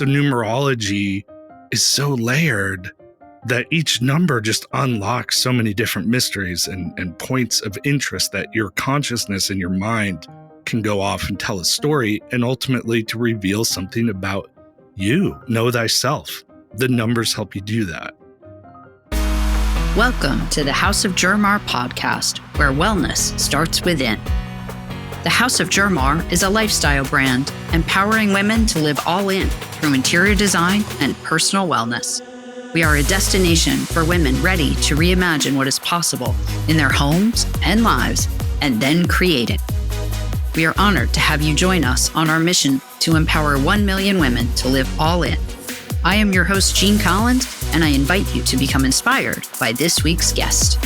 The numerology is so layered that each number just unlocks so many different mysteries and points of interest that your consciousness and your mind can go off and tell a story, and ultimately to reveal something about you. Know thyself. The numbers help you do that. Welcome to the House of Jermar podcast, where wellness starts within. The House of Jermar is a lifestyle brand empowering women to live all in through interior design and personal wellness. We are a destination for women ready to reimagine what is possible in their homes and lives and then create it. We are honored to have you join us on our mission to empower 1 million women to live all in. I am your host, Jean Collins, and I invite you to become inspired by this week's guest.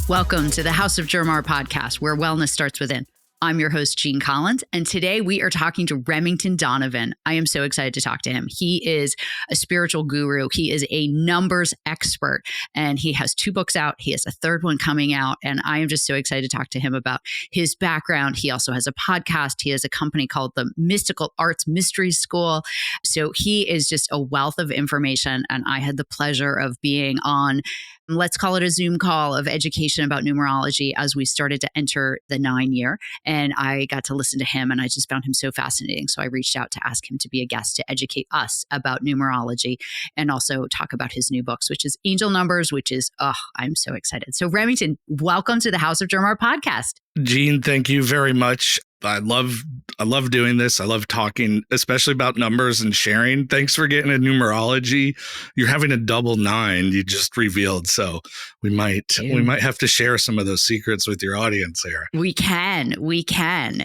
Welcome to the House of Jermar podcast, where wellness starts within. I'm your host, Jean Collins, and today we are talking to Remington Donovan. I am so excited to talk to him. He is a spiritual guru. He is a numbers expert, and he has 2 books out. He has a 3rd one coming out, and I am just so excited to talk to him about his background. He also has a podcast. He has a company called the Mystical Arts Mystery School. So he is just a wealth of information, and I had the pleasure of being on, let's call it a Zoom call of education about numerology as we started to enter the 9 year. And I got to listen to him, and I just found him so fascinating. So I reached out to ask him to be a guest to educate us about numerology and also talk about his new books, which is Angel Numbers, which is, I'm so excited. So Remington, welcome to the House of Jermar podcast. Jean, thank you very much. I love doing this. I love talking, especially about numbers and sharing. Thanks for getting a numerology. You're having a double 9 you just revealed. So we might have to share some of those secrets with your audience here. We can.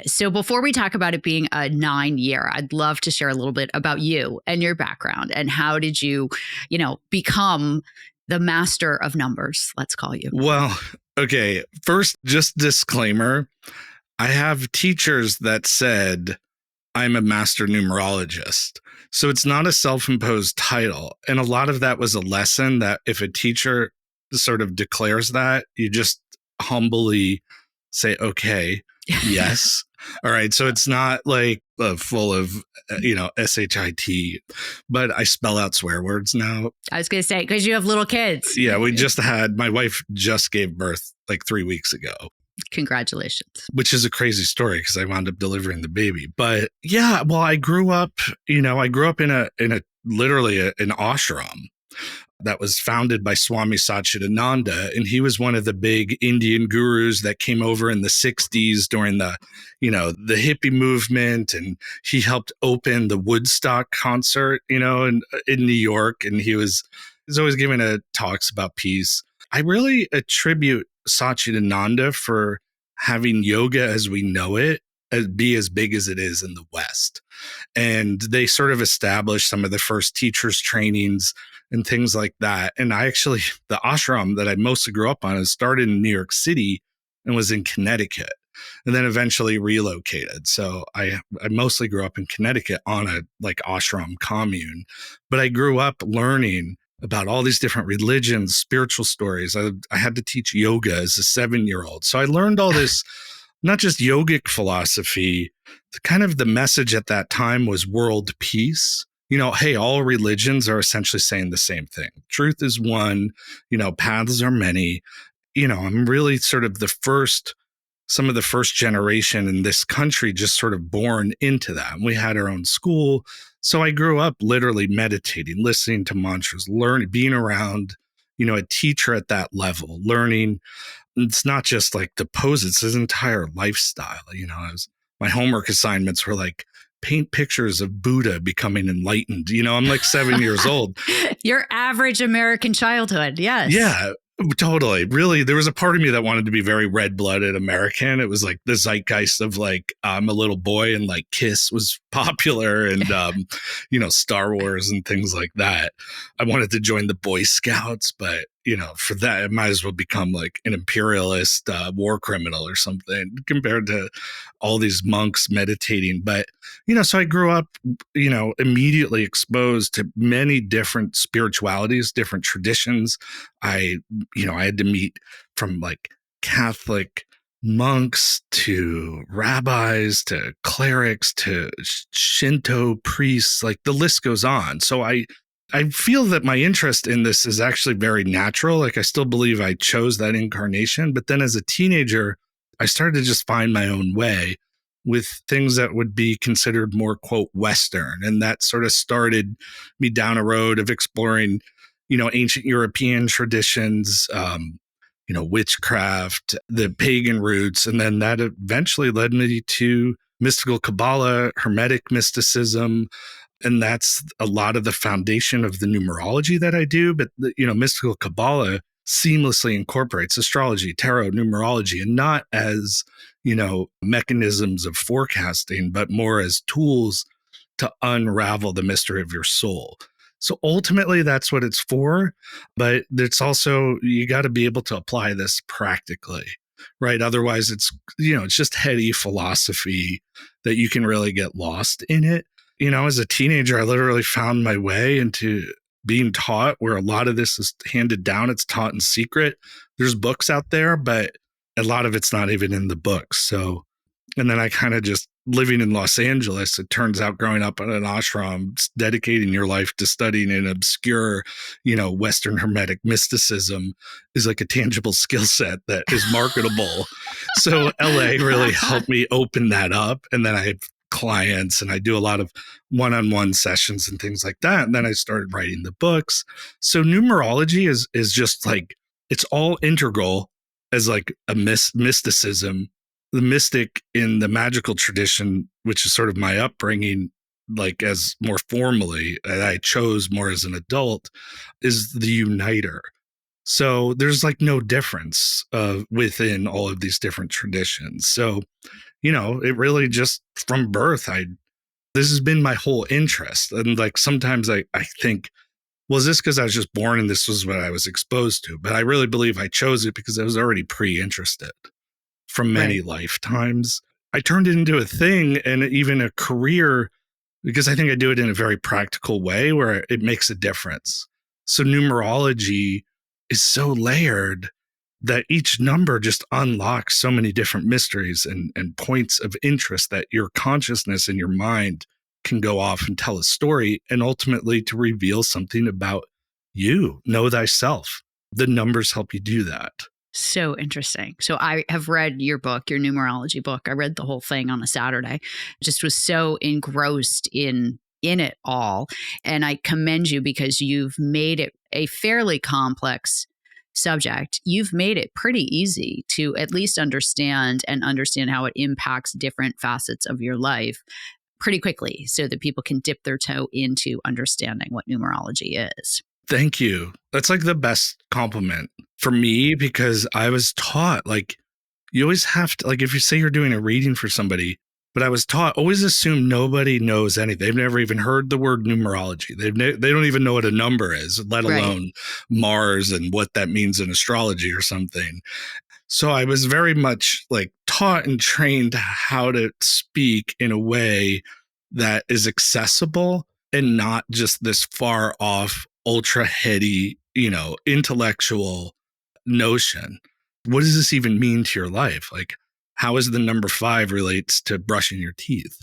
So before we talk about it being a 9 year, I'd love to share a little bit about you and your background and how did you, become the master of numbers, let's call you. Well, okay. First, just disclaimer. I have teachers that said I'm a master numerologist. So it's not a self-imposed title. And a lot of that was a lesson that if a teacher sort of declares that, you just humbly say, okay, yes. All right. So it's not like full of, SHIT, but I spell out swear words now. I was going to say, because you have little kids. Yeah, my wife just gave birth like 3 weeks ago. Congratulations. Which is a crazy story because I wound up delivering the baby. But yeah, well, I grew up in literally an ashram that was founded by Swami Satchidananda. And he was one of the big Indian gurus that came over in the 60s during the hippie movement. And he helped open the Woodstock concert, in New York. And he's always giving talks about peace. I really attribute Satchidananda for having yoga as we know it be as big as it is in the West. And they sort of established some of the first teachers trainings and things like that. And the ashram that I mostly grew up on started in New York City and was in Connecticut and then eventually relocated. So I mostly grew up in Connecticut on a ashram commune, but I grew up learning about all these different religions, spiritual stories. I had to teach yoga as a 7-year-old. So I learned all this, not just yogic philosophy, the message at that time was world peace. Hey, all religions are essentially saying the same thing. Truth is one, paths are many. I'm really sort of some of the first generation in this country just sort of born into that. And we had our own school. So I grew up literally meditating, listening to mantras, learning, being around, a teacher at that level, learning. It's not just like the pose, it's his entire lifestyle. My homework assignments were like, paint pictures of Buddha becoming enlightened. I'm like 7 years old. Your average American childhood. Yes. Yeah. Totally. Really, there was a part of me that wanted to be very red-blooded American. It was like the zeitgeist of I'm a little boy and Kiss was popular and, Star Wars and things like that. I wanted to join the Boy Scouts, but, for that, I might as well become an imperialist war criminal or something compared to all these monks meditating. But, so I grew up, immediately exposed to many different spiritualities, different traditions. I had to meet from Catholic monks to rabbis to clerics to Shinto priests, like the list goes on. So I feel that my interest in this is actually very natural. Like I still believe I chose that incarnation. But then as a teenager, I started to just find my own way with things that would be considered more, quote, Western. And that sort of started me down a road of exploring, ancient European traditions, witchcraft, the pagan roots. And then that eventually led me to mystical Kabbalah, hermetic mysticism. And that's a lot of the foundation of the numerology that I do. But, mystical Kabbalah seamlessly incorporates astrology, tarot, numerology, and not as, mechanisms of forecasting, but more as tools to unravel the mystery of your soul. So ultimately, that's what it's for. But it's also, you got to be able to apply this practically, right? Otherwise, it's just heady philosophy that you can really get lost in it. As a teenager, I literally found my way into being taught where a lot of this is handed down. It's taught in secret. There's books out there, but a lot of it's not even in the books. So, and then I kind of just living in Los Angeles, it turns out growing up in an ashram, dedicating your life to studying an obscure, Western hermetic mysticism is like a tangible skill set that is marketable. So LA really helped me open that up. And then I have clients and I do a lot of one-on-one sessions and things like that. And then I started writing the books. So numerology is just like, it's all integral as like a mysticism. The mystic in the magical tradition, which is sort of my upbringing, like as more formally, that I chose more as an adult, is the uniter. So there's like no difference within all of these different traditions. So, it really just from birth, this has been my whole interest. And like sometimes I think, well, is this because I was just born and this was what I was exposed to? But I really believe I chose it because I was already pre-interested from many lifetimes. I turned it into a thing and even a career because I think I do it in a very practical way where it makes a difference. So numerology is so layered that each number just unlocks so many different mysteries and points of interest that your consciousness and your mind can go off and tell a story and ultimately to reveal something about you. Know thyself. The numbers help you do that. So interesting. So I have read your book, your numerology book. I read the whole thing on a Saturday. Just was so engrossed in it all. And I commend you because you've made it a fairly complex subject. You've made it pretty easy to at least understand how it impacts different facets of your life pretty quickly so that people can dip their toe into understanding what numerology is. Thank you. That's like the best compliment for me because I was taught like you always have to, like if you say you're doing a reading for somebody, but I was taught always assume nobody knows anything. They've never even heard the word numerology. They don't even know what a number is, let alone Mars and what that means in astrology or something. So I was very much like taught and trained how to speak in a way that is accessible and not just this far off, ultra heady, intellectual notion. What does this even mean to your life? Like, how is the number 5 relates to brushing your teeth?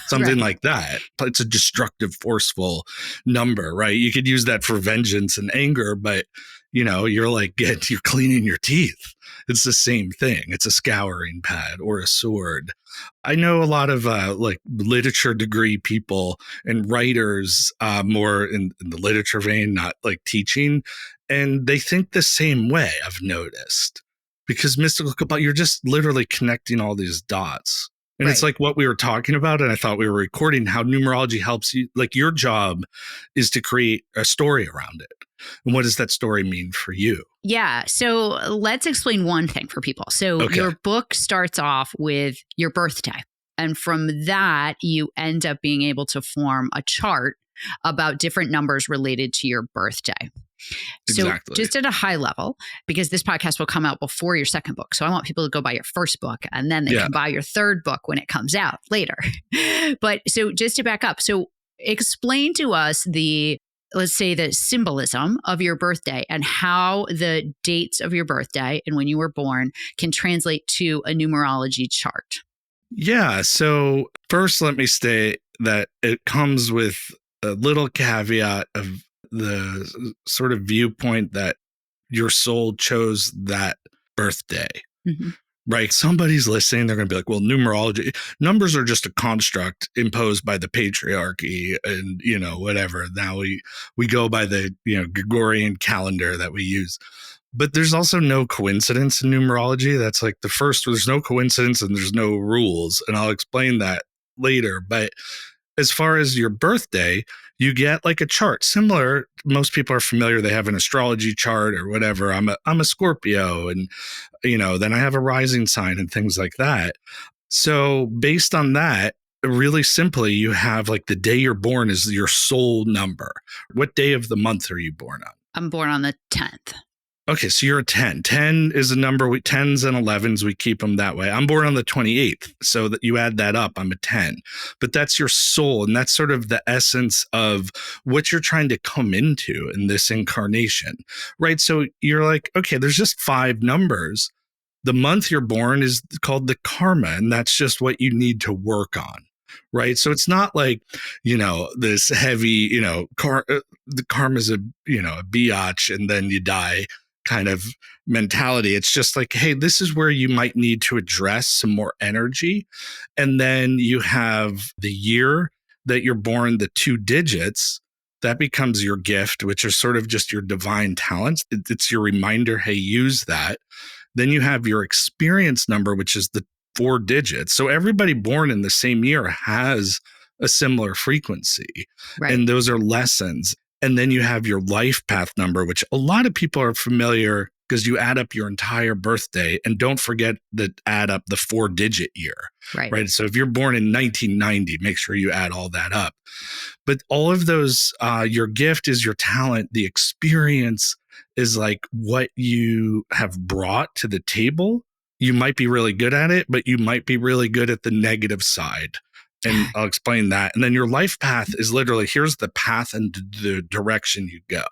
Something like that. It's a destructive, forceful number, right? You could use that for vengeance and anger, but you're like, you're cleaning your teeth. It's the same thing. It's a scouring pad or a sword. I know a lot of like literature degree people and writers more in the literature vein, not like teaching. And they think the same way, I've noticed. Because mystical Kabbalah, you're just literally connecting all these dots. And it's like what we were talking about, and I thought we were recording, how numerology helps you. Like your job is to create a story around it. And what does that story mean for you? Yeah. So let's explain one thing for people. So your book starts off with your birthday. And from that, you end up being able to form a chart about different numbers related to your birthday. Exactly. So just at a high level, because this podcast will come out before your second book. So I want people to go buy your first book and then they can buy your third book when it comes out later. But so just to back up, so explain to us the let's say, the symbolism of your birthday and how the dates of your birthday and when you were born can translate to a numerology chart. Yeah. So first, let me state that it comes with a little caveat of the sort of viewpoint that your soul chose that birthday. Mm-hmm. Right. Somebody's listening. They're going to be like, well, numerology, numbers are just a construct imposed by the patriarchy and, whatever. Now we go by the, Gregorian calendar that we use. But there's also no coincidence in numerology. That's like the first, there's no coincidence and there's no rules. And I'll explain that later. But as far as your birthday, you get like a chart similar. Most people are familiar. They have an astrology chart or whatever. I'm a Scorpio, and then I have a rising sign and things like that. So based on that, really simply, you have like the day you're born is your soul number. What day of the month are you born on? I'm born on the 10th. Okay, so you're a 10. 10 is a number, 10s and 11s, we keep them that way. I'm born on the 28th, so that you add that up, I'm a 10. But that's your soul, and that's sort of the essence of what you're trying to come into in this incarnation, right? So you're like, okay, there's just 5 numbers. The month you're born is called the karma, and that's just what you need to work on. Right. So it's not like, this heavy, the karma's a biatch and then you die kind of mentality. It's just like, hey, this is where you might need to address some more energy. And then you have the year that you're born, the 2 digits, that becomes your gift, which is sort of just your divine talents. It's your reminder, hey, use that. Then you have your experience number, which is the 4 digits. So everybody born in the same year has a similar frequency. Right. And those are lessons. And then you have your life path number, which a lot of people are familiar because you add up your entire birthday, and don't forget to add up the 4-digit year. Right. So if you're born in 1990, make sure you add all that up. But all of those, your gift is your talent. The experience is like what you have brought to the table. You might be really good at it, but you might be really good at the negative side. And I'll explain that. And then your life path is literally, here's the path and the direction you go.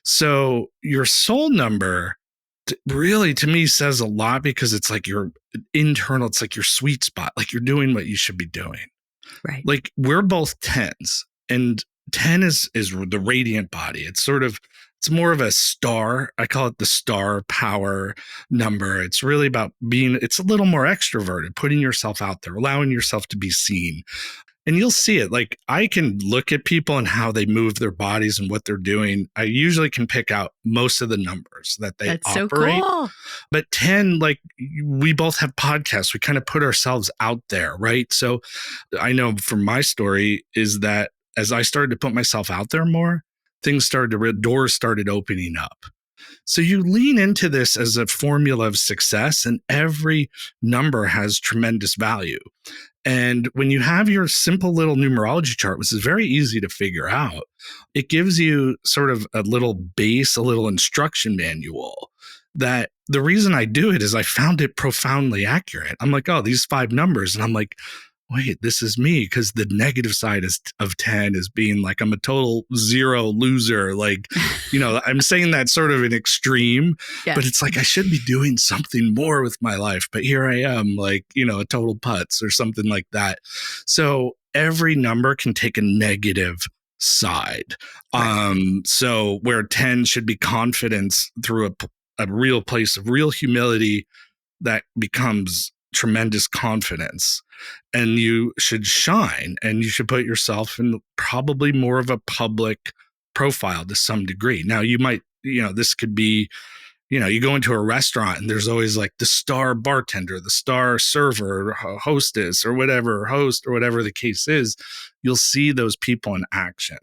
So your soul number really, to me, says a lot because it's like your internal, it's like your sweet spot. Like you're doing what you should be doing. Right. Like we're both 10s, and 10 is the radiant body. It's more of a star. I call it the star power number. It's really about it's a little more extroverted, putting yourself out there, allowing yourself to be seen. And you'll see it. Like I can look at people and how they move their bodies and what they're doing. I usually can pick out most of the numbers that they operate. So cool. But 10, like we both have podcasts. We kind of put ourselves out there, right? So I know from my story is that as I started to put myself out there more, doors started opening up. So you lean into this as a formula of success, and every number has tremendous value. And when you have your simple little numerology chart, which is very easy to figure out, it gives you sort of a little base, a little instruction manual. That the reason I do it is I found it profoundly accurate. I'm like, oh, these 5 numbers. And I'm like, wait, this is me, because the negative side of 10 is being like, I'm a total 0 loser. Like, I'm saying that sort of an extreme, but it's like, I should be doing something more with my life. But here I am, like, a total putz or something like that. So every number can take a negative side. Right. So where 10 should be confidence through a real place of real humility, that becomes tremendous confidence. And you should shine, and you should put yourself in probably more of a public profile to some degree. Now you might, this could be, you go into a restaurant and there's always like the star bartender, the star server, hostess or whatever, host or whatever the case is. You'll see those people in action.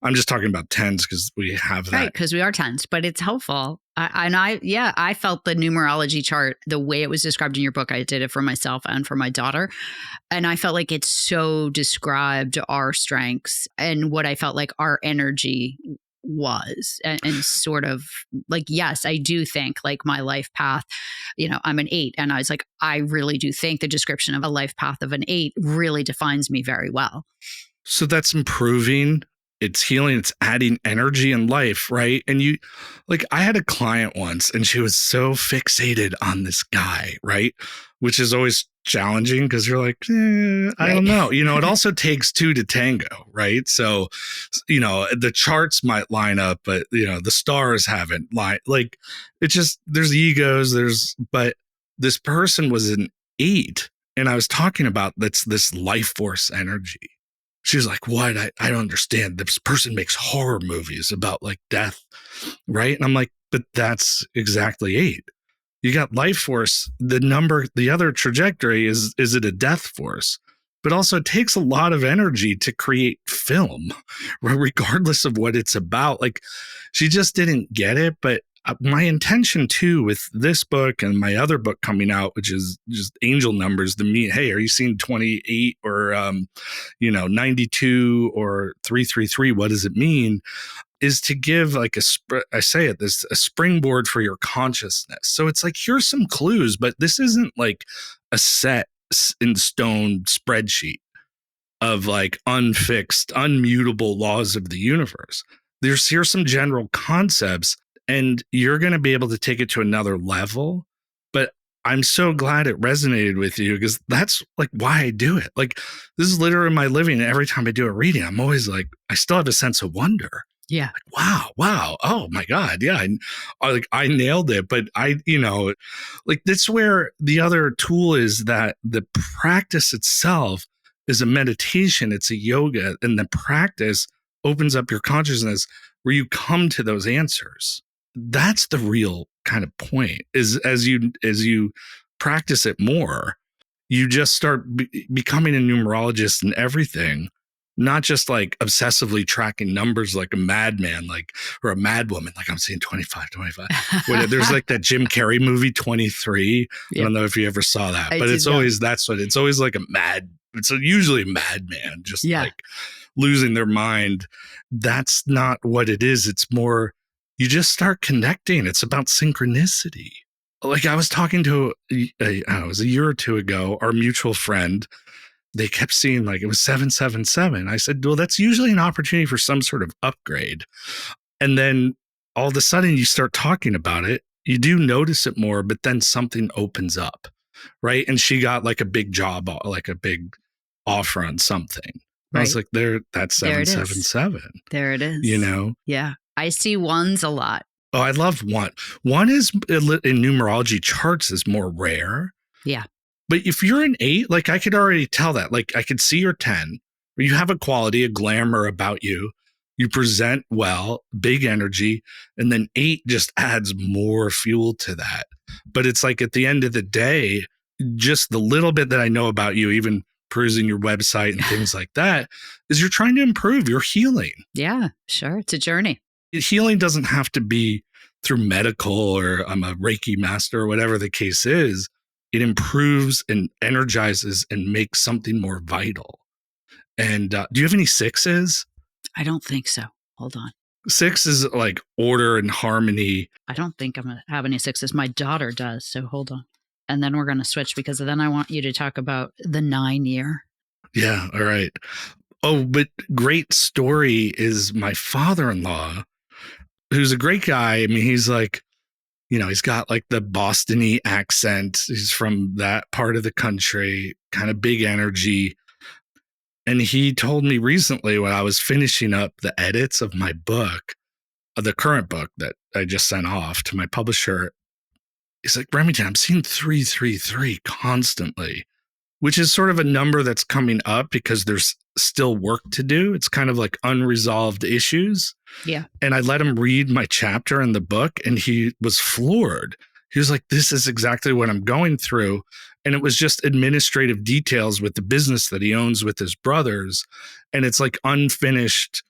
I'm just talking about 10s because we have that. Right, because we are 10s, but it's helpful. I felt the numerology chart, the way it was described in your book. I did it for myself and for my daughter. And I felt like it so described our strengths and what I felt like our energy was, and sort of like, yes, I do think like my life path, I'm an 8. And I was like, I really do think the description of a life path of an 8 really defines me very well. So that's improving. it's healing, it's adding energy and life, right? And you, like, I had a client once and she was so fixated on this guy, right? Which is always challenging because you're like, I don't know. It also takes two to tango, right? So, the charts might line up, but, the stars haven't lined. Like, it's just, there's egos, but this person was an 8. And I was talking about this life force energy. She was like, what? I don't understand. This person makes horror movies about like death, right? And I'm like, but that's exactly 8. You got life force. The other trajectory is it a death force? But also it takes a lot of energy to create film, regardless of what it's about. Like, she just didn't get it. But my intention too with this book and my other book coming out, which is just angel numbers, hey, are you seeing 28 or 92 or 333? What does it mean? Is to give like a springboard for your consciousness. So it's like, here's some clues, but this isn't like a set in stone spreadsheet of like unfixed, unmutable laws of the universe. Here's some general concepts, and you're going to be able to take it to another level. But I'm so glad it resonated with you, because that's like why I do it. Like, this is literally my living. Every time I do a reading, I'm always like, I still have a sense of wonder. Yeah. Like, wow. Oh my God. Yeah. I nailed it. But like, that's where the other tool is, that the practice itself is a meditation. It's a yoga, and the practice opens up your consciousness where you come to those answers. That's the real kind of point, is as you practice it more, you just start becoming a numerologist and everything, not just like obsessively tracking numbers like a madman, like, or a madwoman, like I'm seeing 25. There's like that Jim Carrey movie 23. Yep. I don't know if you ever saw that, but it's always like it's usually a madman, just like losing their mind. That's not what it is. It's more, you just start connecting. It's about synchronicity. Like, I was talking to it was a year or two ago, our mutual friend. They kept seeing like it was 777. I said, well, that's usually an opportunity for some sort of upgrade. And then all of a sudden you start talking about it. You do notice it more, but then something opens up, right? And she got like a big job, like a big offer on something. Right. I was like, that's 777. There it is. Yeah. I see ones a lot. Oh, I love one. One is in numerology charts is more rare. Yeah. But if you're an 8, like, I could already tell that. Like, I could see your 10, where you have a quality, a glamour about you. You present well, big energy, and then 8 just adds more fuel to that. But it's like, at the end of the day, just the little bit that I know about you, even perusing your website and things like that, is you're trying to improve, you're healing. Yeah, sure. It's a journey. Healing doesn't have to be through medical, or I'm a Reiki master, or whatever the case is. It improves and energizes and makes something more vital. And do you have any 6s? I don't think so. Hold on. 6 is like order and harmony. I don't think I'm going to have any 6s. My daughter does. So hold on. And then we're going to switch, because then I want you to talk about the 9 year. Yeah. All right. Oh, but great story is my father-in-law, who's a great guy. I mean, he's like, he's got like the Boston-y accent. He's from that part of the country, kind of big energy. And he told me recently, when I was finishing up the edits of my book, the current book that I just sent off to my publisher, he's like, Remington, I'm seeing 333 constantly, which is sort of a number that's coming up because there's still work to do. It's kind of like unresolved issues. Yeah. And I let him read my chapter in the book, and he was floored. He was like, this is exactly what I'm going through. And it was just administrative details with the business that he owns with his brothers. And it's like unfinished,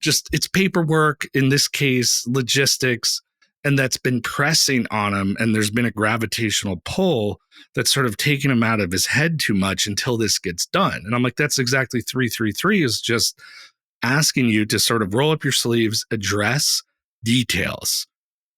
it's paperwork, in this case, logistics. And that's been pressing on him. And there's been a gravitational pull that's sort of taken him out of his head too much until this gets done. And I'm like, that's exactly 333, is just asking you to sort of roll up your sleeves, address details,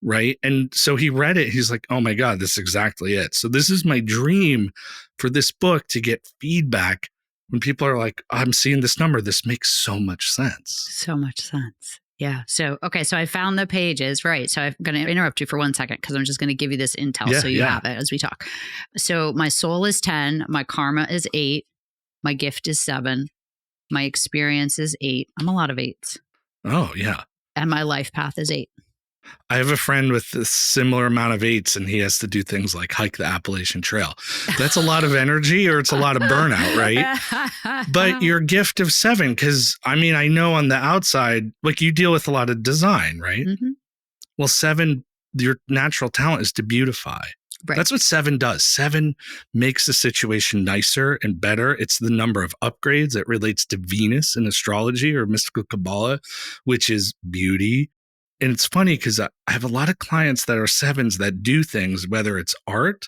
right? And so he read it. He's like, oh my God, this is exactly it. So this is my dream for this book, to get feedback when people are like, I'm seeing this number, this makes so much sense. So much sense. Yeah. So, okay. So I found the pages, right? So I'm going to interrupt you for 1 second because I'm just going to give you this intel so you have it as we talk. So my soul is 10, my karma is 8, my gift is 7, my experience is 8. I'm a lot of 8s. Oh, yeah. And my life path is 8. I have a friend with a similar amount of 8s, and he has to do things like hike the Appalachian Trail. That's a lot of energy, or it's a lot of burnout, right? But your gift of 7, because I mean, I know on the outside, like you deal with a lot of design, right? Mm-hmm. Well, 7, your natural talent is to beautify. Right. That's what 7 does. 7 makes the situation nicer and better. It's the number of upgrades. It relates to Venus in astrology or mystical Kabbalah, which is beauty. And it's funny because I have a lot of clients that are 7s that do things, whether it's art,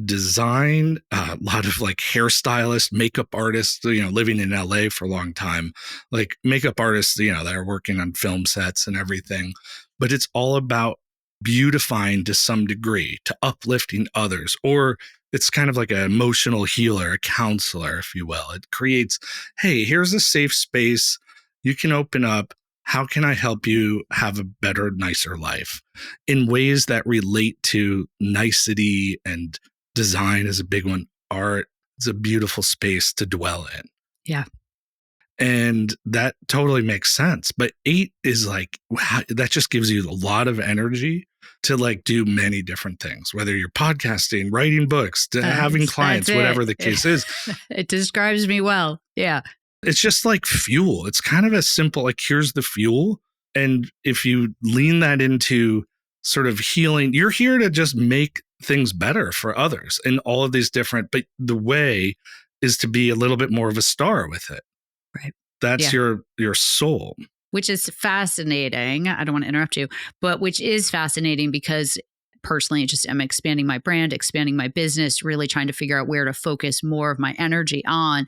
design, a lot of like hairstylists, makeup artists, living in LA for a long time, like makeup artists, that are working on film sets and everything. But it's all about beautifying to some degree, to uplifting others, or it's kind of like an emotional healer, a counselor, if you will. It creates, hey, here's a safe space. You can open up. How can I help you have a better, nicer life in ways that relate to nicety, and design is a big one. Art is a beautiful space to dwell in. Yeah. And that totally makes sense. But 8 is like, wow, that just gives you a lot of energy to like do many different things, whether you're podcasting, writing books, to having clients, whatever the case is. It describes me well. Yeah. It's just like fuel. It's kind of a simple, like, here's the fuel. And if you lean that into sort of healing, you're here to just make things better for others in all of these different, but the way is to be a little bit more of a star with it. Right. That's your soul. Which is fascinating. I don't want to interrupt you, but which is fascinating because personally, I'm expanding my brand, expanding my business, really trying to figure out where to focus more of my energy on.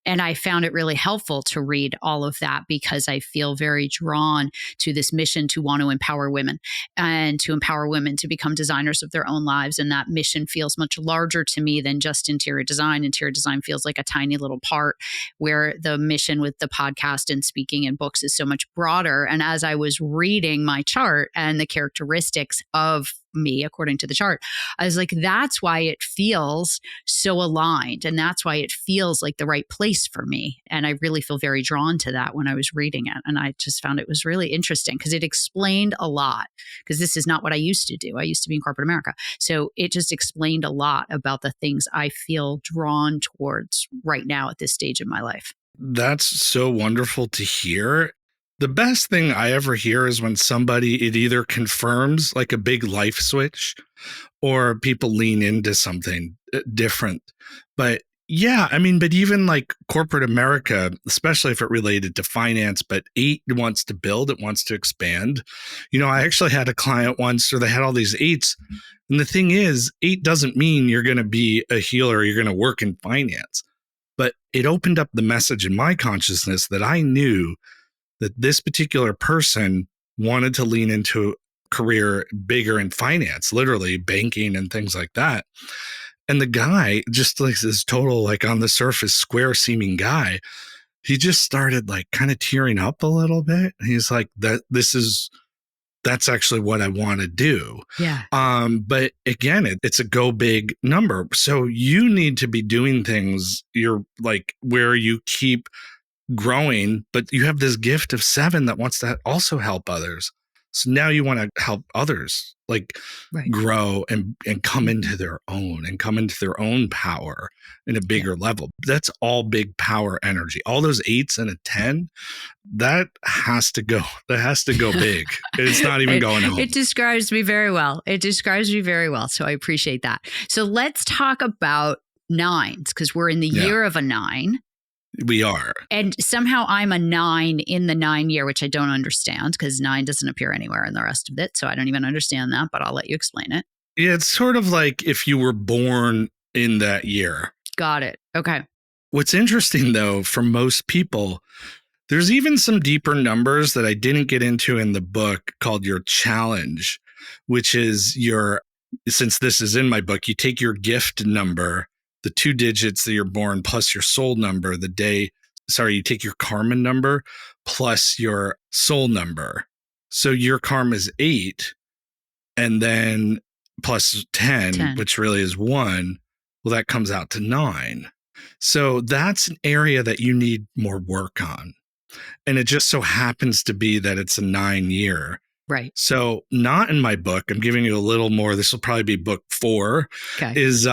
And I found it really helpful to read all of that because I feel very drawn to this mission to want to empower women and to empower women to become designers of their own lives. And that mission feels much larger to me than just interior design. Interior design feels like a tiny little part, where the mission with the podcast and speaking and books is so much broader. And as I was reading my chart and the characteristics of me according to the chart, I was like, that's why it feels so aligned. And that's why it feels like the right place for me. And I really feel very drawn to that when I was reading it. And I just found it was really interesting because it explained a lot, because this is not what I used to do. I used to be in corporate America. So it just explained a lot about the things I feel drawn towards right now at this stage of my life. That's so wonderful to hear. The best thing I ever hear is when it either confirms like a big life switch, or people lean into something different. But yeah, I mean, but even like corporate America, especially if it related to finance, but 8 wants to build, it wants to expand. I actually had a client once where they had all these 8s. And the thing is, 8 doesn't mean you're going to be a healer, or you're going to work in finance. But it opened up the message in my consciousness that I knew that this particular person wanted to lean into a career bigger in finance, literally banking and things like that. And the guy, just like this total, like on the surface, square seeming guy, he just started like kind of tearing up a little bit. And he's like, that's actually what I want to do. Yeah. But again, it's a go big number. So you need to be doing things you're like where you keep growing, but you have this gift of 7 that wants to also help others. So now you want to help others like grow and come into their own and come into their own power in a bigger level. That's all big power energy. All those 8s and a 10, that has to go. That has to go big. It's not even going home. It describes me very well. So I appreciate that. So let's talk about 9s, because we're in the year of a 9. We are. And somehow I'm a 9 in the 9 year, which I don't understand because 9 doesn't appear anywhere in the rest of it. So I don't even understand that, but I'll let you explain it. Yeah, it's sort of like if you were born in that year. Got it. Okay. What's interesting, though, for most people, there's even some deeper numbers that I didn't get into in the book called your challenge, which is since this is in my book, you take your gift number the 2 digits that you're born plus your soul number, you take your karma number plus your soul number. So your karma is 8, and then plus 10, which really is 1. Well, that comes out to 9. So that's an area that you need more work on. And it just so happens to be that it's a 9-year. Right. So not in my book. I'm giving you a little more. This will probably be book 4. Okay. Is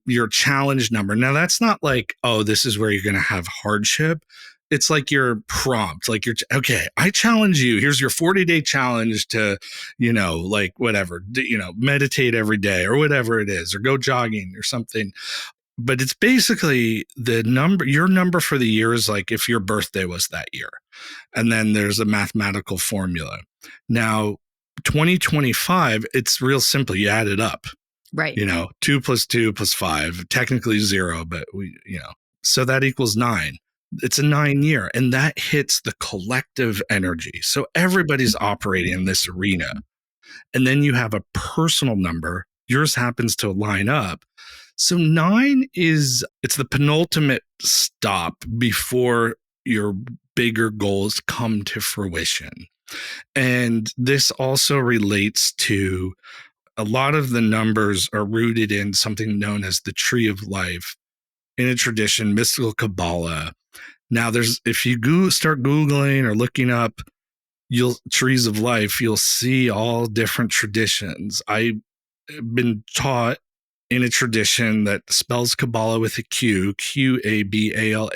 your challenge number. Now, that's not like, oh, this is where you're going to have hardship. It's like your prompt, like okay, I challenge you. Here's your 40-day challenge to, like whatever, meditate every day or whatever it is, or go jogging or something. But it's basically your number for the year is like if your birthday was that year. And then there's a mathematical formula. Now, 2025, it's real simple. You add it up. Right. 2 plus 2 plus 5, technically 0, but so that equals 9. It's a 9-year, and that hits the collective energy. So everybody's operating in this arena. And then you have a personal number. Yours happens to line up. So 9 it's the penultimate stop before your bigger goals come to fruition. And this also relates to a lot of the numbers are rooted in something known as the tree of life in a tradition, mystical Kabbalah. Now, if you start Googling or looking up trees of life, you'll see all different traditions. I've been taught in a tradition that spells Kabbalah with a Q, Qabalah.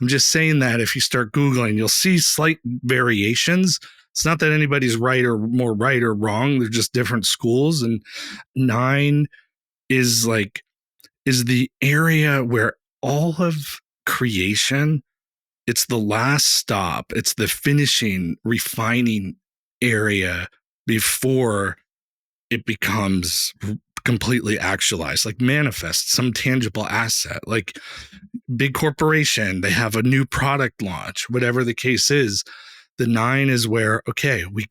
I'm just saying that if you start Googling, you'll see slight variations. It's not that anybody's right or wrong. They're just different schools. And 9 is the area where all of creation, it's the last stop. It's the finishing, refining area before it becomes completely actualized, like manifest some tangible asset, like big corporation, they have a new product launch, whatever the case is. The 9 is where, okay, we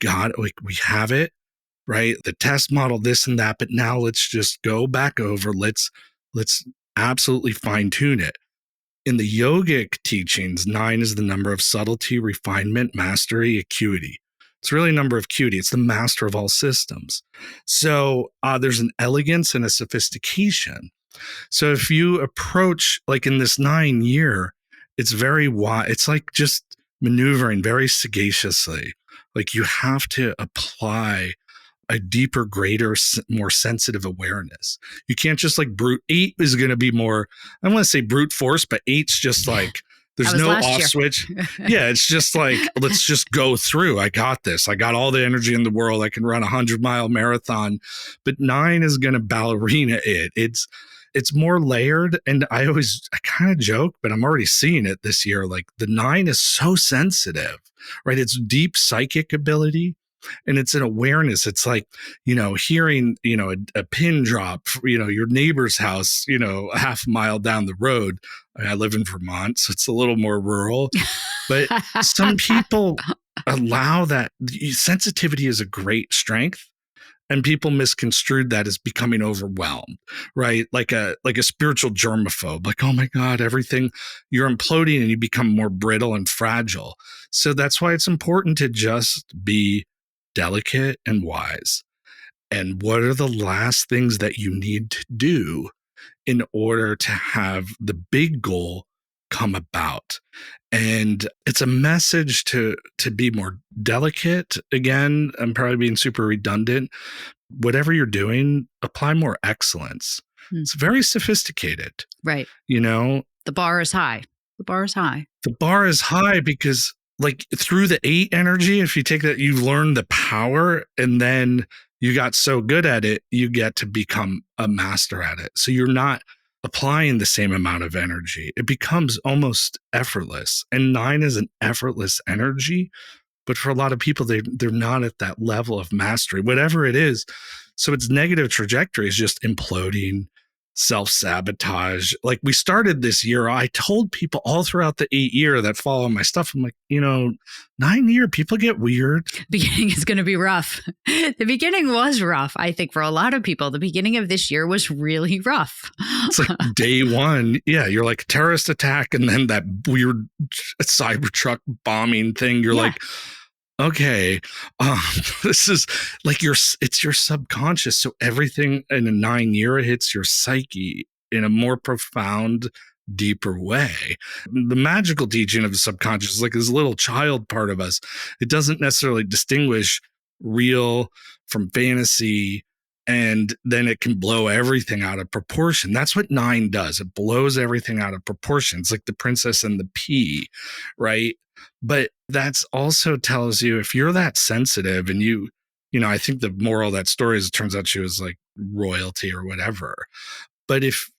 have it, right? The test model, this and that, but now let's just go back over. Let's absolutely fine tune it. In the yogic teachings, 9 is the number of subtlety, refinement, mastery, acuity. It's really a number of acuity. It's the master of all systems. So there's an elegance and a sophistication. So if you approach, like in this 9-year, it's very wide. It's like just maneuvering very sagaciously. Like you have to apply a deeper, greater, more sensitive awareness. You can't just like brute. 8 is going to be more, I want to say brute force, but 8's just like, there's no off switch. Yeah, it's just like, let's just go through. I got this. I got all the energy in the world. I can run a 100-mile marathon. But 9 is going to ballerina it. It's more layered. And I kind of joke, but I'm already seeing it this year. Like the 9 is so sensitive, right? It's deep psychic ability. And it's an awareness. It's like, hearing, a pin drop, your neighbor's house, a half mile down the road. I live in Vermont, so it's a little more rural. But some people allow that. Sensitivity is a great strength. And people misconstrued that as becoming overwhelmed, right? Like a spiritual germaphobe, like, oh my God, everything, you're imploding and you become more brittle and fragile. So that's why it's important to just be delicate and wise. And what are the last things that you need to do in order to have the big goal come about? And it's a message to be more delicate. Again, I'm probably being super redundant. Whatever you're doing, apply more excellence. It's very sophisticated. Right. The bar is high. The bar is high. The bar is high because like through the 8 energy, if you take that, you learn the power and then you got so good at it, you get to become a master at it. So you're not applying the same amount of energy. It becomes almost effortless. And 9 is an effortless energy. But for a lot of people, they're not at that level of mastery, whatever it is. So its negative trajectory is just imploding, self-sabotage. Like we started this year, I told people all throughout the 8-year that follow my stuff, I'm like, 9-year, people get weird. Beginning is going to be rough. The beginning was rough. I think for a lot of people, the beginning of this year was really rough. It's like day one. Yeah. You're like terrorist attack. And then that weird Cybertruck bombing thing. You're like, okay, this is like it's your subconscious. So everything in a 9-year hits your psyche in a more profound, deeper way. The magical teaching of the subconscious is like this little child part of us. It doesn't necessarily distinguish real from fantasy, and then it can blow everything out of proportion. That's what 9 does. It blows everything out of proportion. It's like the princess and the pea, right? But that's also tells you if you're that sensitive and I think the moral of that story is it turns out she was like royalty or whatever. But if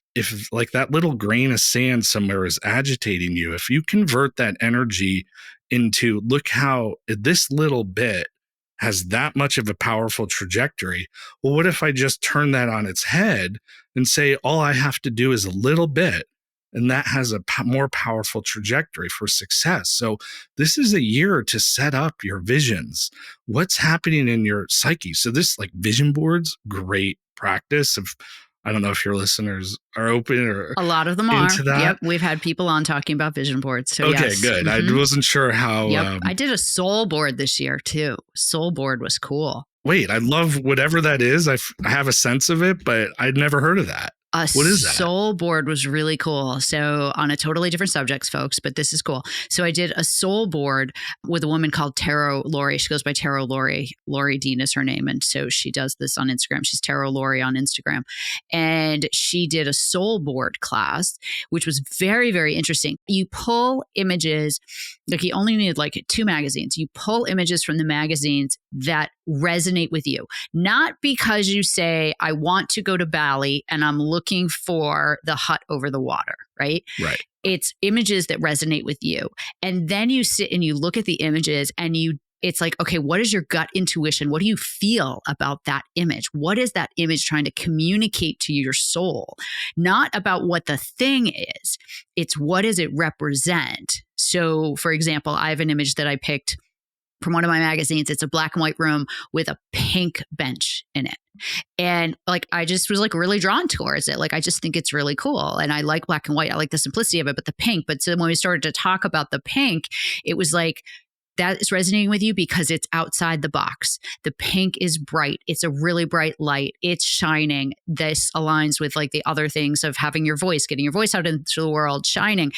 like that little grain of sand somewhere is agitating you, if you convert that energy into look how this little bit has that much of a powerful trajectory. Well, what if I just turn that on its head and say, all I have to do is a little bit, and that has a more powerful trajectory for success. So this is a year to set up your visions. What's happening in your psyche? So this like vision boards, great practice of, I don't know if your listeners are open or a lot of them are. Yep. We've had people on talking about vision boards. So okay, yes. Good. I wasn't sure how. Yep. I did a soul board this year too. Soul board was cool. Wait, I love whatever that is. I have a sense of it, but I'd never heard of that. What is that? Soul board was really cool. So on a totally different subjects, folks, but this is cool. So I did a soul board with a woman called Tarot Lori. She goes by Tarot Lori. Lori Dean is her name. And so she does this on Instagram. She's Tarot Lori on Instagram. And she did a soul board class, which was very, very interesting. You pull images, like you only need like 2 magazines. You pull images from the magazines that resonate with you, not because you say, I want to go to Bali and I'm looking for the hut over the water, right? Right. It's images that resonate with you. And then you sit and you look at the images and it's like, okay, what is your gut intuition? What do you feel about that image? What is that image trying to communicate to your soul? Not about what the thing is. It's what does it represent? So for example, I have an image that I picked from one of my magazines. It's a black and white room with a pink bench in it. And like, I just was like really drawn towards it. Like, I just think it's really cool. And I like black and white. I like the simplicity of it, but the pink. But so when we started to talk about the pink, it was like, that is resonating with you because it's outside the box. The pink is bright. It's a really bright light. It's shining. This aligns with like the other things of having your voice, getting your voice out into the world, shining.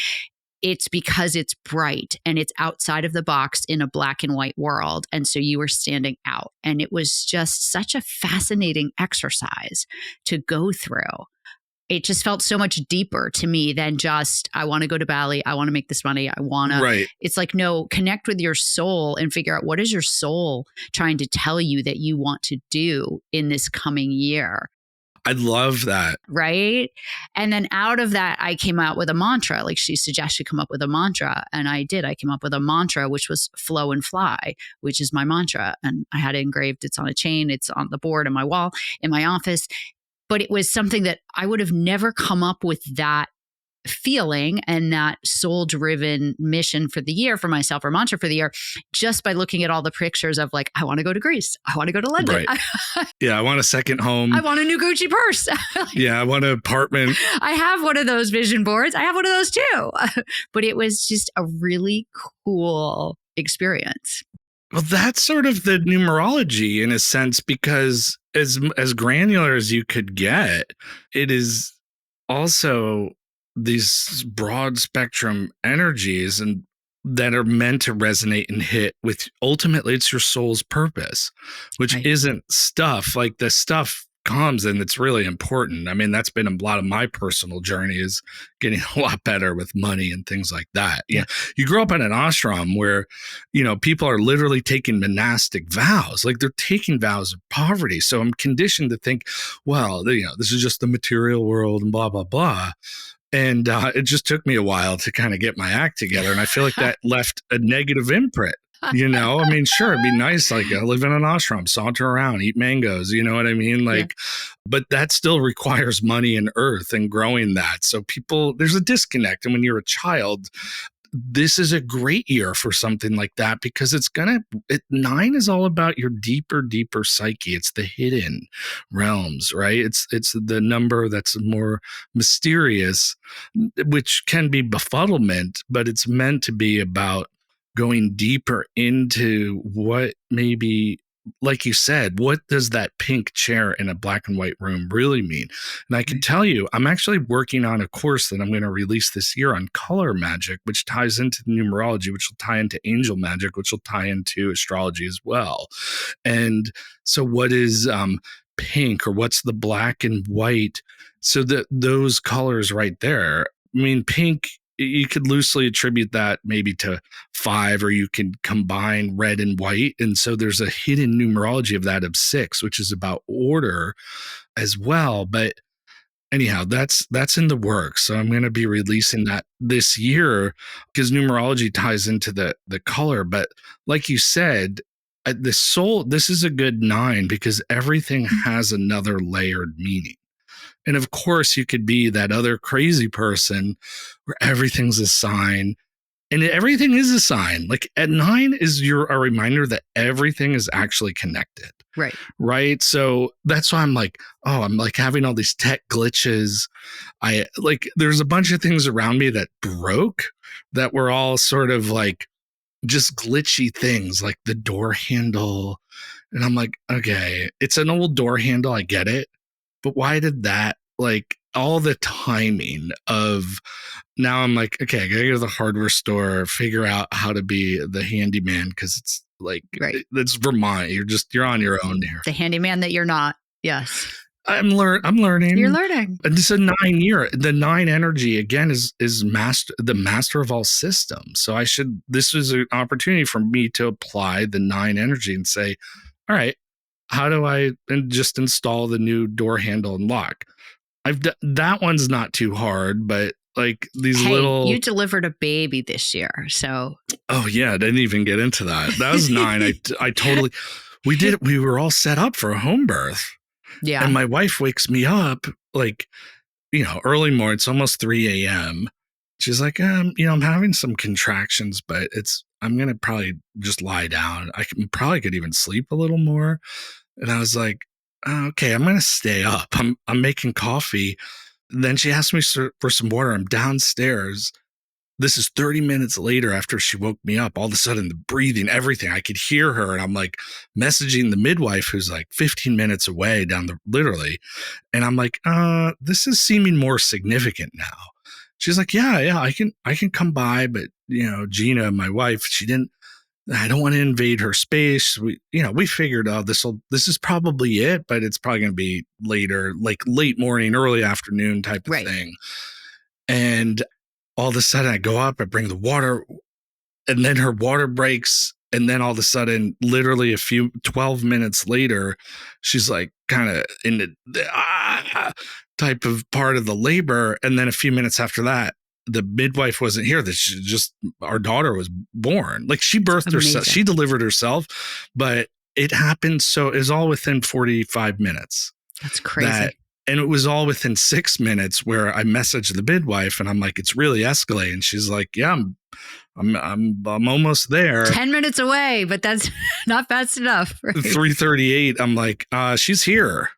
It's because it's bright and it's outside of the box in a black and white world. And so you were standing out. And it was just such a fascinating exercise to go through. It just felt so much deeper to me than just, I want to go to Bali. I want to make this money. I want to. Right. It's like, no, connect with your soul and figure out what is your soul trying to tell you that you want to do in this coming year. I love that. Right. And then out of that, I came out with a mantra. Like she suggested, come up with a mantra. And I did. I came up with a mantra, which was flow and fly, which is my mantra. And I had it engraved. It's on a chain. It's on the board in my wall in my office. But it was something that I would have never come up with that feeling and that soul-driven mission for the year for myself or mantra for the year just by looking at all the pictures of like, I want to go to Greece. I want to go to London. Right. Yeah, I want a second home. I want a new Gucci purse. Yeah, I want an apartment. I have one of those vision boards. I have one of those too. But it was just a really cool experience. Well, that's sort of the numerology in a sense, because as granular as you could get, it is also these broad spectrum energies and that are meant to resonate and hit with, ultimately it's your soul's purpose, which Right. isn't stuff. Like the stuff comes and it's really important. I mean, that's been a lot of my personal journey, is getting a lot better with money and things like that. Yeah. You grow up in an ashram where, people are literally taking monastic vows, like they're taking vows of poverty. So I'm conditioned to think, well, this is just the material world and blah, blah, blah. And it just took me a while to kind of get my act together. And I feel like that left a negative imprint. You know, I mean, sure, it'd be nice. Like, I live in an ashram, saunter around, eat mangoes. You know what I mean? Like, but that still requires money and earth and growing that. So there's a disconnect. And when you're a child, this is a great year for something like that because 9 is all about your deeper psyche. It's the hidden realms, right? It's the number that's more mysterious, which can be befuddlement, but it's meant to be about going deeper into what maybe, like you said, what does that pink chair in a black and white room really mean? And I can tell you, I'm actually working on a course that I'm going to release this year on color magic, which ties into numerology, which will tie into angel magic, which will tie into astrology as well. And so what is pink, or what's the black and white? So that those colors right there, I mean, pink, you could loosely attribute that maybe to 5, or you can combine red and white. And so there's a hidden numerology of that of 6, which is about order as well. But anyhow, that's in the works. So I'm going to be releasing that this year because numerology ties into the color. But like you said, the soul, this is a good 9 because everything has another layered meaning. And of course, you could be that other crazy person where everything's a sign, and everything is a sign. Like at 9 is a reminder that everything is actually connected. Right. Right. So that's why I'm like having all these tech glitches. There's a bunch of things around me that broke that were all sort of like just glitchy things, like the door handle. And I'm like, okay, it's an old door handle. I get it. But why did that, like all the timing of now I'm like, okay, I gotta go to the hardware store, figure out how to be the handyman because it's like, it's Vermont. You're on your own here. The handyman that you're not. Yes. I'm learning. You're learning. And it's a 9 year. The 9 energy again is the master of all systems. So this is an opportunity for me to apply the 9 energy and say, all right, how do I just install the new door handle and lock? That one's not too hard, but like these you delivered a baby this year. So. Oh yeah. I didn't even get into that. That was 9. I totally, we were all set up for a home birth. Yeah. And my wife wakes me up like, early morning. It's almost 3 a.m. She's like, I'm having some contractions, but I'm going to probably just lie down. I probably could even sleep a little more. And I was like, okay, I'm going to stay up. I'm making coffee. And then she asked me for some water. I'm downstairs. This is 30 minutes later after she woke me up. All of a sudden, the breathing, everything, I could hear her. And I'm like messaging the midwife who's like 15 minutes away literally. And I'm like, this is seeming more significant now. She's like, yeah, I can come by. But, Gina, my wife, I don't want to invade her space. We figured out this is probably it, but it's probably going to be later, like late morning, early afternoon type of thing. And all of a sudden I go up, I bring the water, and then her water breaks. And then all of a sudden, literally 12 minutes later, she's like kind of in the type of part of the labor. And then a few minutes after that, the midwife wasn't here. Our daughter was born. Like she birthed herself, she delivered herself, but it happened. So it was all within 45 minutes. That's crazy. And it was all within 6 minutes where I messaged the midwife and I'm like, it's really escalating. And she's like, yeah, I'm almost there. 10 minutes away, but that's not fast enough. Right? 3:38. I'm like, she's here.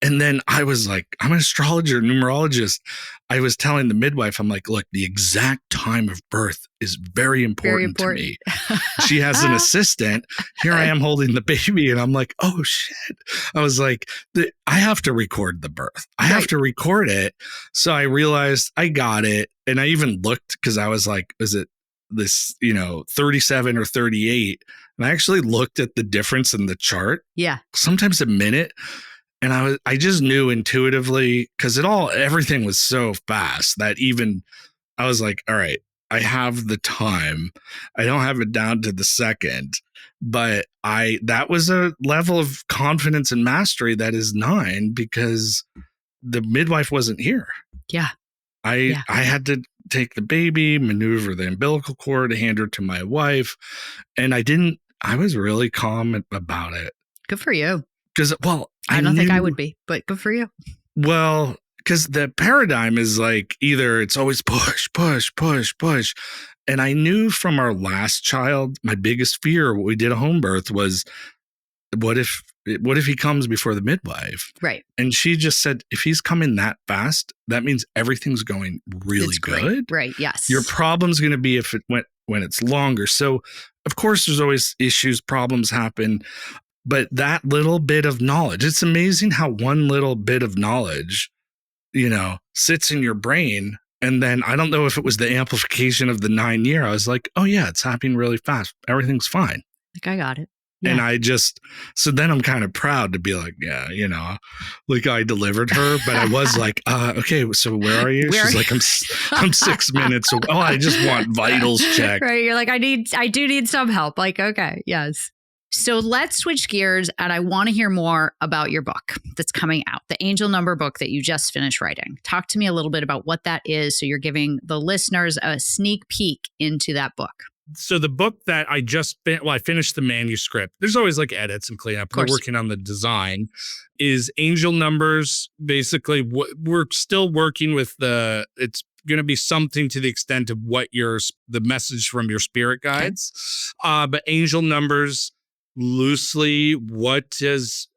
And then I was like, I'm an astrologer, numerologist. I was telling the midwife, I'm like, look, the exact time of birth is very important to me. She has an assistant. Here I am holding the baby. And I'm like, oh, shit. I was like, I have to record the birth. I have to record it. So I realized I got it. And I even looked because I was like, is it this, 37 or 38? And I actually looked at the difference in the chart. Yeah. Sometimes a minute. And I just knew intuitively because everything was so fast that even I was like, all right, I have the time. I don't have it down to the second, but that was a level of confidence and mastery that is 9 because the midwife wasn't here. Yeah. Yeah. I had to take the baby, maneuver the umbilical cord, hand her to my wife. And I was really calm about it. Good for you. Because, well, I don't think I would be, but good for you. Well, because the paradigm is like either it's always push, push, push, push. And I knew from our last child, my biggest fear, when we did a home birth, was what if he comes before the midwife? Right. And she just said, if he's coming that fast, that means everything's going really good. Right. Yes. Your problem's going to be if it went when it's longer. So, of course, there's always issues, problems happen. But that little bit of knowledge, it's amazing how one little bit of knowledge, sits in your brain. And then I don't know if it was the amplification of the 9-year. I was like, oh, yeah, it's happening really fast. Everything's fine. Like, I got it. Yeah. And so then I'm kind of proud to be like, yeah, like I delivered her, but I was like, okay, so where are you? She's like, I'm 6 minutes away. Oh, I just want vitals checked. Right. You're like, I do need some help. Like, okay, yes. So let's switch gears, and I want to hear more about your book that's coming out, the Angel Number book that you just finished writing. Talk to me a little bit about what that is, so you're giving the listeners a sneak peek into that book. So the book that I I finished the manuscript. There's always like edits and cleanup. We're working on the design. Is Angel Numbers. Basically, we're still working with it's going to be something to the extent of what the message from your spirit guides. Okay. But Angel Numbers, loosely,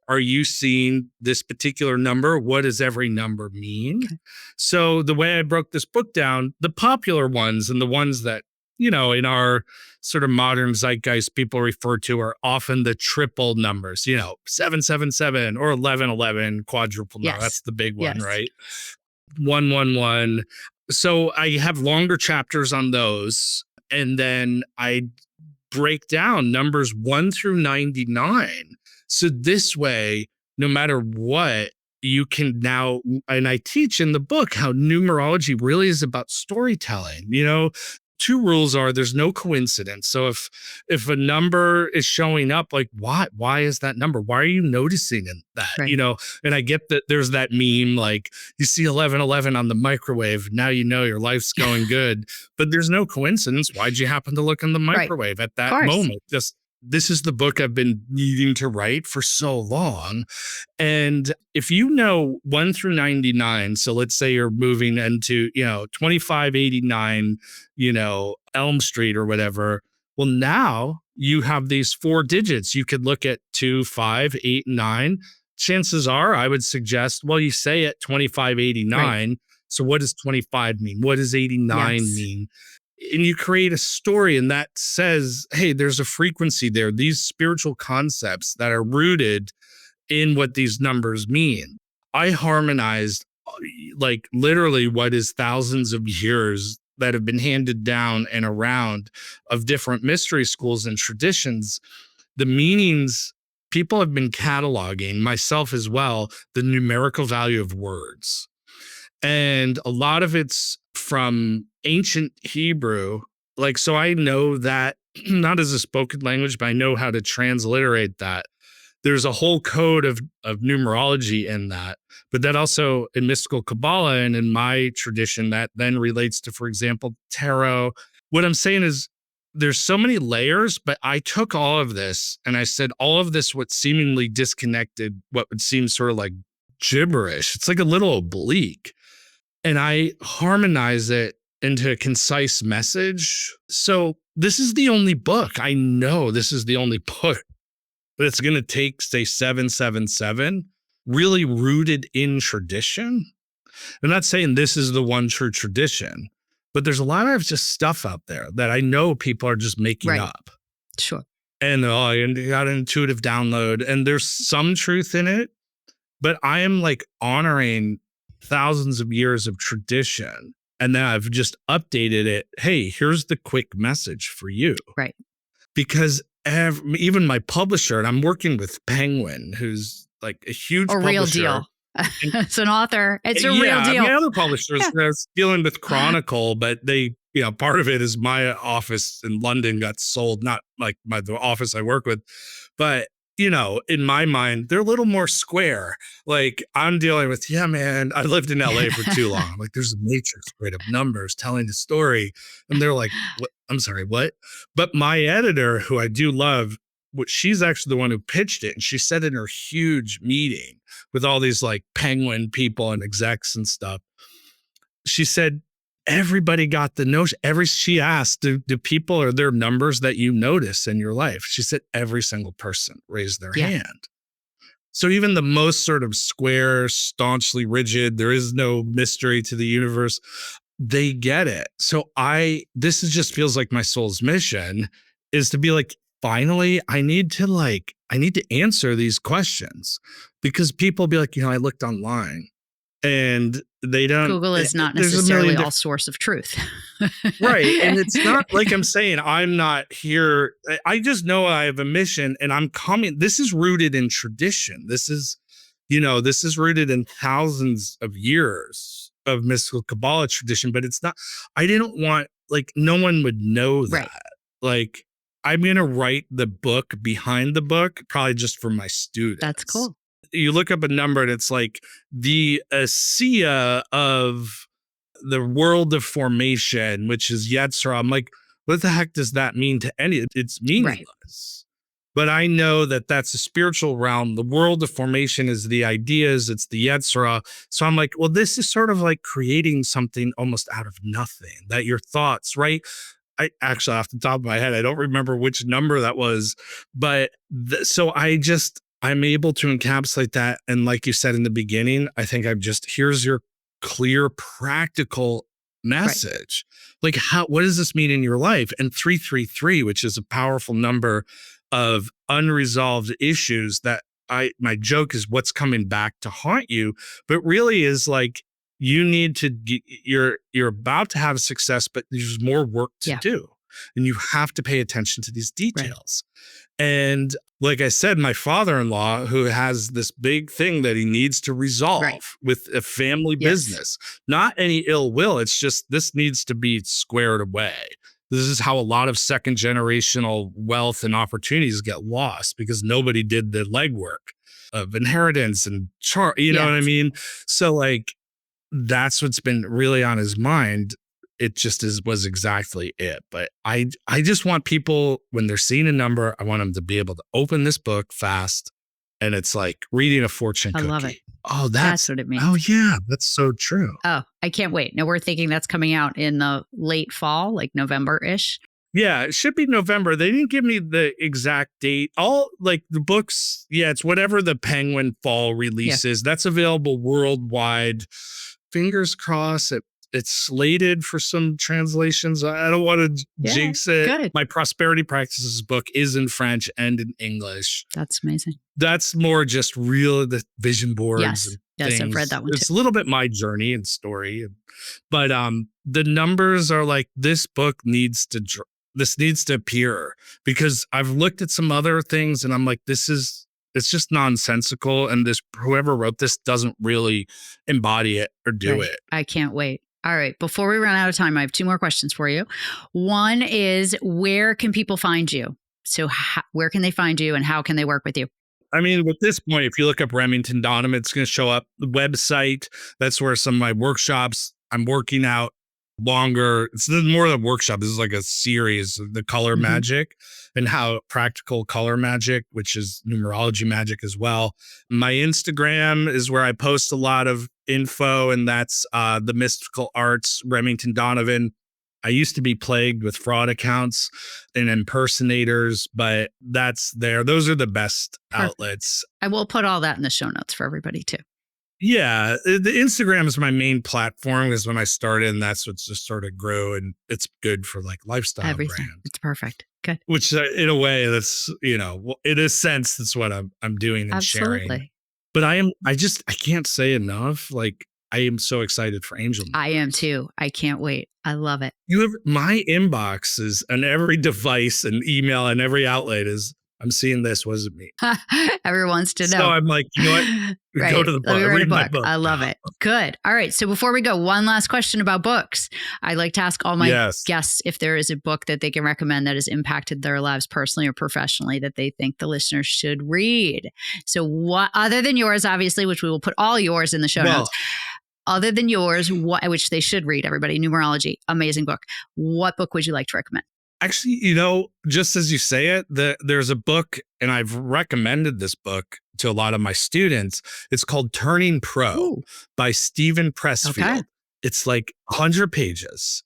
are you seeing this particular number? What does every number mean? Okay. So the way I broke this book down, the popular ones and the ones that, in our sort of modern zeitgeist, people refer to are often the triple numbers, 777 or 1111, quadruple number. That's the big one, right? 111. So I have longer chapters on those. And then I break down numbers 1 through 99. So this way, no matter what, you can now, and I teach in the book how numerology really is about storytelling. 2 rules are there's no coincidence. So if a number is showing up, like why is that number? Why are you noticing that? Right. And I get that there's that meme, like you see 1111 on the microwave. Now your life's going good, but there's no coincidence. Why'd you happen to look in the microwave at that moment? This is the book I've been needing to write for so long. And if 1 through 99, so let's say you're moving into, 2589, Elm Street or whatever. Well, now you have these 4 digits. You could look at 2, 5, 8, 9. Chances are, I would suggest, well, you say it 2589. Right. So what does 25 mean? What does 89 mean? And you create a story, and that says, hey, there's a frequency there, these spiritual concepts that are rooted in what these numbers mean. I harmonized like literally what is thousands of years that have been handed down and around of different mystery schools and traditions. The meanings people have been cataloging, myself as well, the numerical value of words. And a lot of it's from ancient Hebrew. Like, so I know that not as a spoken language, but I know how to transliterate that. There's a whole code of numerology in that, but that also in mystical Kabbalah and in my tradition, that then relates to, for example, tarot. What I'm saying is there's so many layers, but I took all of this and I said, all of this, what seemingly disconnected, what would seem sort of like gibberish. It's like a little oblique. And I harmonize it into a concise message. So this is the only book. I know this is the only book but it's going to take, say, 777, really rooted in tradition. I'm not saying this is the one true tradition, but there's a lot of just stuff out there that I know people are just making up. Sure. And you got an intuitive download, and there's some truth in it, but I am like honoring thousands of years of tradition. And then I've just updated it. Hey, here's the quick message for you. Right. Because even my publisher, and I'm working with Penguin, who's like a huge publisher. Real deal. It's an author. It's a real deal. My other publishers are dealing with Chronicle, but they, part of it is my office in London got sold, not like the office I work with, but in my mind, they're a little more square. Like I'm dealing with, yeah, man, I lived in LA for too long. Like there's a matrix grid of numbers telling the story. And they're like, what? I'm sorry, what? But my editor, who I do love, she's actually the one who pitched it. And she said in her huge meeting with all these like penguin people and execs and stuff, she said, everybody got the notion. She asked, do people, are there numbers that you notice in your life? She said, every single person raised their hand. So even the most sort of square, staunchly rigid, there is no mystery to the universe, they get it. So this just feels like my soul's mission is to be like, finally, I need to answer these questions, because people be like, I looked online. And they don't. Google is not necessarily all source of truth. Right. And it's not like I'm saying I'm not here. I just know I have a mission and I'm coming. This is rooted in tradition. This is rooted in thousands of years of mystical Kabbalah tradition, but it's not, I didn't want, like, no one would know that. Right. Like, I'm going to write the book behind the book, probably just for my students. That's cool. You look up a number and it's like the Asiya of the world of formation, which is Yetzirah. I'm like, what the heck does that mean to any? It's meaningless. Right. But I know that that's a spiritual realm. The world of formation is the ideas. It's the Yetzirah. So I'm like, well, this is sort of like creating something almost out of nothing, that your thoughts, right? I actually, off the top of my head, I don't remember which number that was, but so I'm able to encapsulate that. And like you said in the beginning, I think here's your clear, practical message. Right. Like, what does this mean in your life? And 333, which is a powerful number of unresolved issues that my joke is what's coming back to haunt you, but really is like, you need to, you're about to have success, but there's more work to do. And you have to pay attention to these details. Right. And like I said, my father-in-law, who has this big thing that he needs to resolve with a family business, not any ill will. It's just, this needs to be squared away. This is how a lot of second generational wealth and opportunities get lost, because nobody did the legwork of inheritance and you know what I mean? So like, that's what's been really on his mind. It just was exactly it. But I just want people, when they're seeing a number, I want them to be able to open this book fast. And it's like reading a fortune cookie. I love it. Oh, that's what it means. Oh, yeah. That's so true. Oh, I can't wait. Now we're thinking that's coming out in the late fall, like November-ish. Yeah, it should be November. They didn't give me the exact date. All like the books. Yeah, it's whatever the Penguin Fall release is. That's available worldwide. Fingers crossed. It's slated for some translations. I don't want to jinx it. Good. My Prosperity Practices book is in French and in English. That's amazing. That's more just the vision boards. Yes, and I've read that one It's too. a little bit my journey and story. But the numbers are like, this book needs to appear, because I've looked at some other things and I'm like, it's just nonsensical. And whoever wrote this doesn't really embody it or do it. I can't wait. All right. Before we run out of time, I have two more questions for you. One is, where can people find you? So where can they find you and how can they work with you? I mean, at this point, if you look up Remington Donovan, it's going to show up. The website, that's where some of my workshops, I'm working out longer. It's more than a workshop. This is like a series of the color magic and how practical color magic, which is numerology magic as well. My Instagram is where I post a lot of info, and that's the mystical arts Remington Donovan. I used to be plagued with fraud accounts and impersonators, but that's there. Those are the best outlets. I will put all that in the show notes for everybody too. Yeah, the Instagram is my main platform, because when I started, and that's what just sort of grew, and it's good for like lifestyle brands. It's perfect. Good. Which in a way, that's, in a sense, that's what I'm doing and sharing. But I can't say enough. Like, I am so excited for Angel Numbers. I am too. I can't wait. I love it. My inbox is on every device and email and every outlet is, I'm seeing this. What does it mean? Everyone wants to know. So I'm like, you know what? Right. Go to the book. Read my book. I love it. Good. All right. So before we go, one last question about books. I like to ask all my guests if there is a book that they can recommend that has impacted their lives personally or professionally that they think the listeners should read. So what, other than yours, obviously, which we will put all yours in the show notes, other than yours, which they should read, everybody, Numerology, amazing book. What book would you like to recommend? Actually, you know, just as you say it, there's a book, and I've recommended this book to a lot of my students. It's called Turning Pro by Stephen Pressfield. Okay. It's like 100 pages.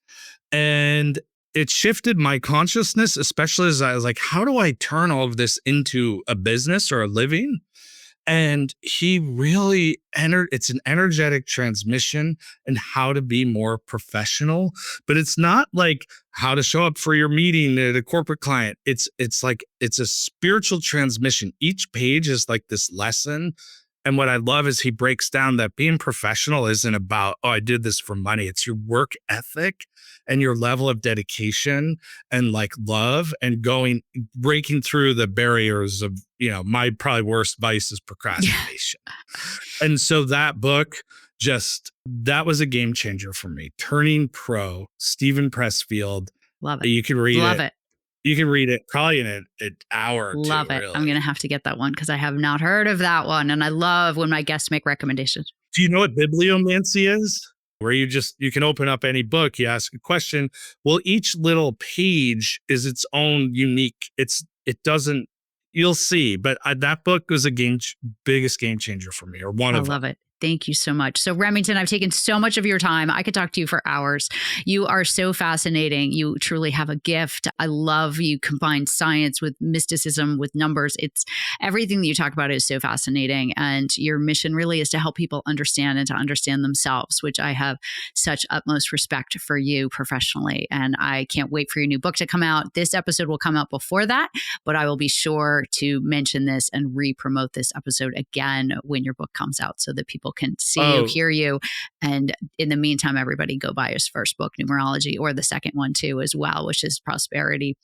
And it shifted my consciousness, especially as I was like, how do I turn all of this into a business or a living? And he really it's an energetic transmission and how to be more professional, but it's not like how to show up for your meeting at a corporate client. It's like, it's a spiritual transmission. Each page is like this lesson. And what I love is he breaks down that being professional isn't about, oh, I did this for money. It's your work ethic and your level of dedication and like love and breaking through the barriers of, you know, my probably worst vice is procrastination. And so that book that was a game changer for me. Turning Pro, Stephen Pressfield. Love it. You can read Love it. You can read it probably in an hour or two. Love it. Really. I'm going to have to get that one because I have not heard of that one. And I love when my guests make recommendations. Do you know what bibliomancy is? Where you can open up any book, you ask a question. Well, each little page is its own unique. You'll see. But that book was biggest game changer for me, or one of them. I love it. Thank you so much. So Remington, I've taken so much of your time. I could talk to you for hours. You are so fascinating. You truly have a gift. I love you combine science with mysticism, with numbers. It's everything that you talk about is so fascinating. And your mission really is to help people understand and to understand themselves, which I have such utmost respect for you professionally. And I can't wait for your new book to come out. This episode will come out before that, but I will be sure to mention this and re-promote this episode again when your book comes out so that people can see you, hear you. And in the meantime, everybody go buy his first book, Numerology, or the second one too as well, which is prosperity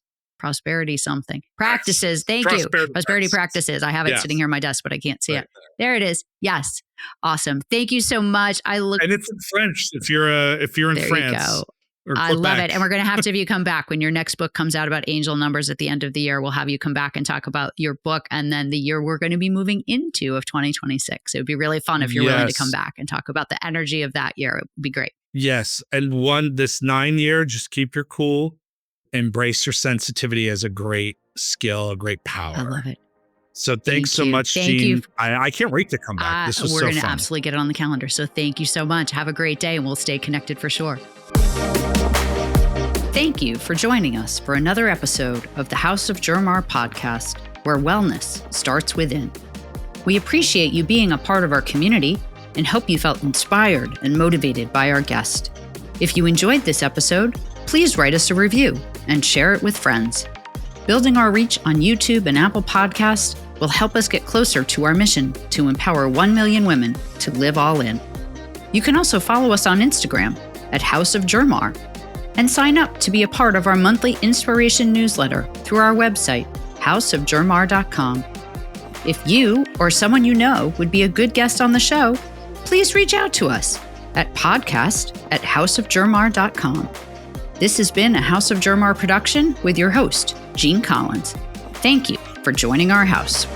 something. Practices. Thank you. Prosperity practices. I have it sitting here on my desk, but I can't see it. There it is. Yes. Awesome. Thank you so much. And it's in French if you're in France. You go. I love it. And we're going to have to have you come back when your next book comes out about angel numbers at the end of the year. We'll have you come back and talk about your book and then the year we're going to be moving into of 2026. It would be really fun if you're willing to come back and talk about the energy of that year. It would be great. Yes. And this 9 year, just keep your cool, embrace your sensitivity as a great skill, a great power. I love it. So thanks so much, Jean. I can't wait to come back. This was so fun. We're going to absolutely get it on the calendar. So thank you so much. Have a great day and we'll stay connected for sure. Thank you for joining us for another episode of the House of Jermar podcast, where wellness starts within. We appreciate you being a part of our community and hope you felt inspired and motivated by our guest. If you enjoyed this episode, please write us a review and share it with friends. Building our reach on YouTube and Apple Podcasts will help us get closer to our mission to empower 1 million women to live all in. You can also follow us on Instagram at House of Jermar and sign up to be a part of our monthly inspiration newsletter through our website, houseofjermar.com. If you or someone you know would be a good guest on the show, please reach out to us at podcast@houseofjermar.com. This has been a House of Jermar production with your host, Jean Collins. Thank you for joining our house.